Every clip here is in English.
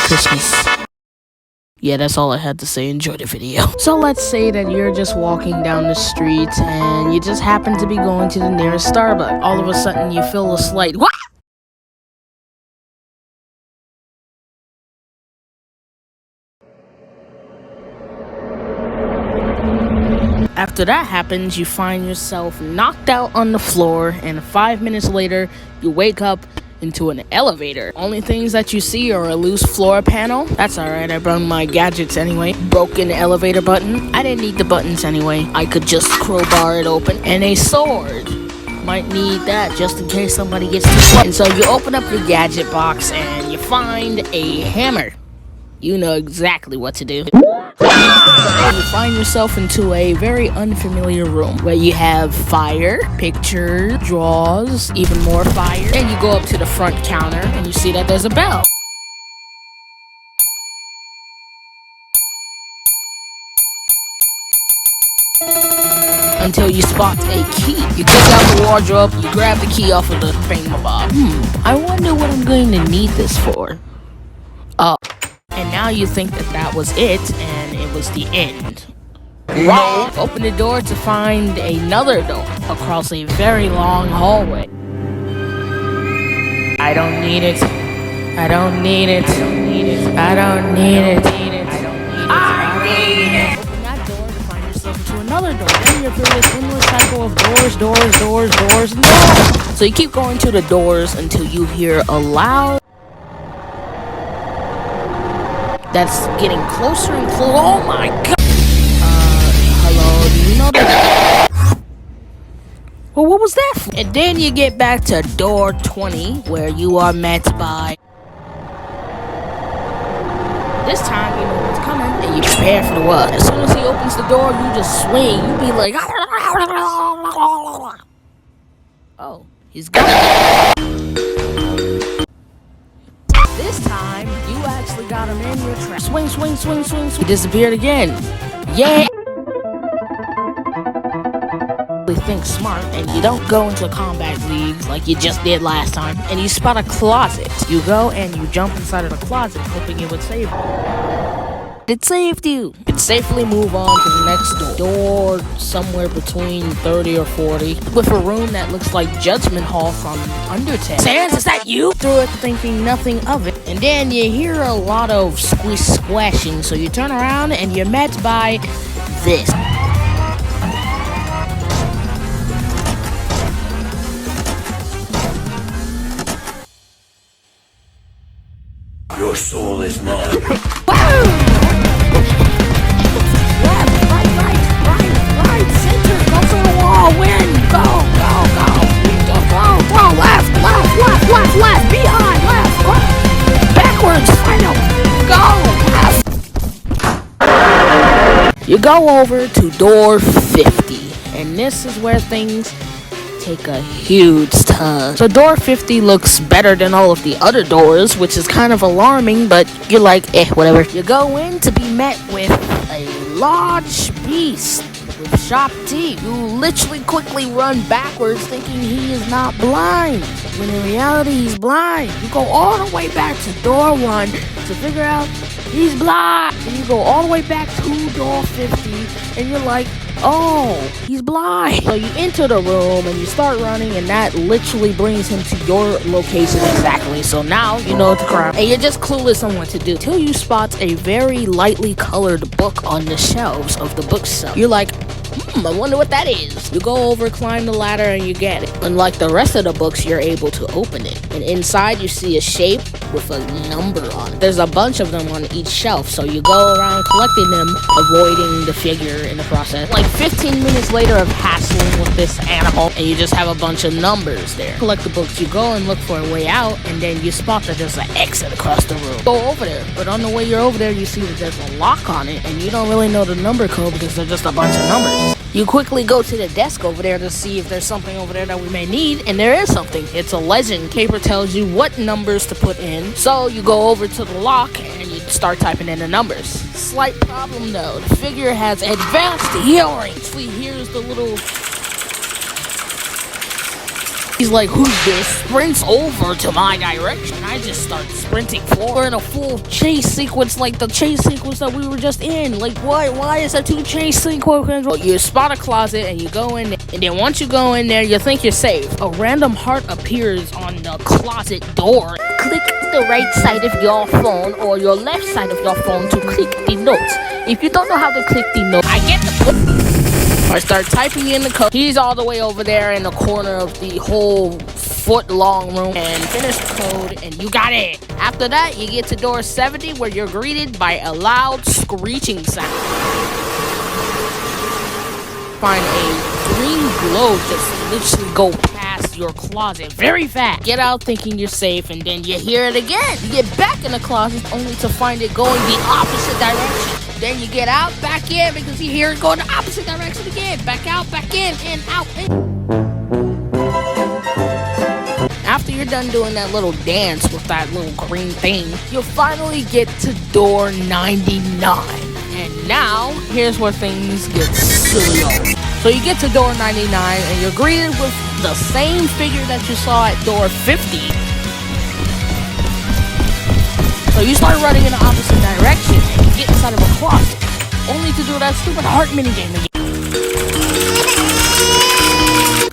Christmas. Yeah, that's all I had to say. Enjoy the video. So let's say that you're just walking down the street and you just happen to be going to the nearest Starbucks. All of a sudden you feel a slight what? After that happens, you find yourself knocked out on the floor, and 5 minutes later, you wake up into an elevator. Only things that you see are a loose floor panel. That's alright, I brought my gadgets anyway. Broken elevator button. I didn't need the buttons anyway. I could just crowbar it open. And a sword. Might need that just in case somebody gets too slow. And so you open up your gadget box and you find a hammer. You know exactly what to do. And you find yourself into a very unfamiliar room where you have fire, pictures, drawers, even more fire. And you go up to the front counter and you see that there's a bell. Until you spot a key. You take out the wardrobe, you grab the key off of the thingamabob. I wonder what I'm going to need this for. And now you think that that was it, and it was the end. Wrong! Open the door to find another door across a very long hallway. I don't need it. I don't need it. I don't need it. I don't need it. I need it. Open that door to find yourself into another door. Then you're through this endless cycle of doors, and doors. So you keep going to the doors until you hear a loud that's getting closer and closer. Oh my god! Hello, do you know that? Well, what was that for? And then you get back to door 20, where you are met by... This time, you know what's coming, and you prepare for the what. As soon as he opens the door, you just swing. You be like... Oh, he's gone. This time, you actually got him in your trap. Swing. He disappeared again. Yeah. Think smart, and you don't go into combat leagues like you just did last time, and you spot a closet. You go and you jump inside of the closet, hoping it would save you. It saved you. You can safely move on to the next door somewhere between 30 or 40, with a room that looks like Judgment Hall from Undertale. Sans, is that you? Through it, thinking nothing of it, and then you hear a lot of squashing, so you turn around and you're met by this. Your soul is mine. Left, right, center, go to the wall, win, go, left, behind, left, backwards, final, go, left. You go over to door 50, and this is where things take a huge turn. So door 50 looks better than all of the other doors, which is kind of alarming, but you're like, whatever. You go in to be met with a large beast with sharp teeth. You literally quickly run backwards thinking he is not blind, when in reality he's blind. You go all the way back to door 1 to figure out he's blind. And you go all the way back to door 50 and you're like, oh, he's blind. So you enter the room and you start running, and that literally brings him to your location exactly. So now you know what to cry, and you're just clueless on what to do till you spot a very lightly colored book on the shelves of the bookshelf. You're like, I wonder what that is. You go over, climb the ladder, and you get it. Unlike the rest of the books, you're able to open it. And inside, you see a shape with a number on it. There's a bunch of them on each shelf, so you go around collecting them, avoiding the figure in the process. Like 15 minutes later of hassling with this animal, and you just have a bunch of numbers there. Collect the books, you go and look for a way out, and then you spot that there's an exit across the room. Go over there, but on the way you're over there, you see that there's a lock on it, and you don't really know the number code because they're just a bunch of numbers. You quickly go to the desk over there to see if there's something over there that we may need, and there is something. It's a legend. Paper tells you what numbers to put in, so you go over to the lock and you start typing in the numbers. Slight problem though, the figure has advanced hearing. He hears the little He's like, who's this? Sprints over to my direction. I just start sprinting forward in a full chase sequence like the chase sequence that we were just in. Like, what? Why is there two chase sequences? Well, you spot a closet and you go in, and then once you go in there, you think you're safe. A random heart appears on the closet door. Click the right side of your phone or your left side of your phone to click the notes. If you don't know how to click the notes, I get the I start typing in the code. He's all the way over there in the corner of the whole foot-long room. And finish the code, and you got it. After that, you get to door 70, where you're greeted by a loud screeching sound. Find a green glow just literally go past your closet very fast. Get out thinking you're safe, and then you hear it again. You get back in the closet only to find it going the opposite direction. Then you get out, back in, because you hear it going the opposite direction again. Back out, back in, and out. After you're done doing that little dance with that little green thing, you'll finally get to door 99. And now, here's where things get silly. So you get to door 99, and you're greeted with the same figure that you saw at door 50. So you start running in the opposite direction, and you get inside of a closet, only to do that stupid heart minigame again.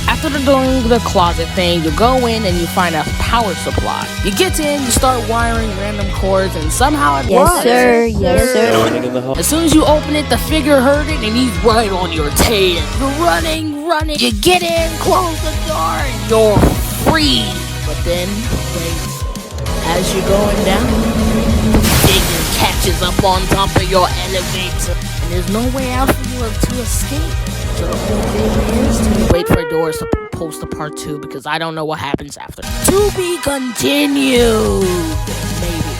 After doing the closet thing, you go in and you find a power supply. You get in, you start wiring random cords, and somehow it works. Yes, sir. As soon as you open it, the figure heard it, and he's right on your tail. You're running. You get in, close the door, and you're free. But then, as you're going down, the figure catches up on top of your elevator, and there's no way out for you to escape. So the whole thing is to wait for doors to post a part 2, because I don't know what happens after. To be continued, maybe.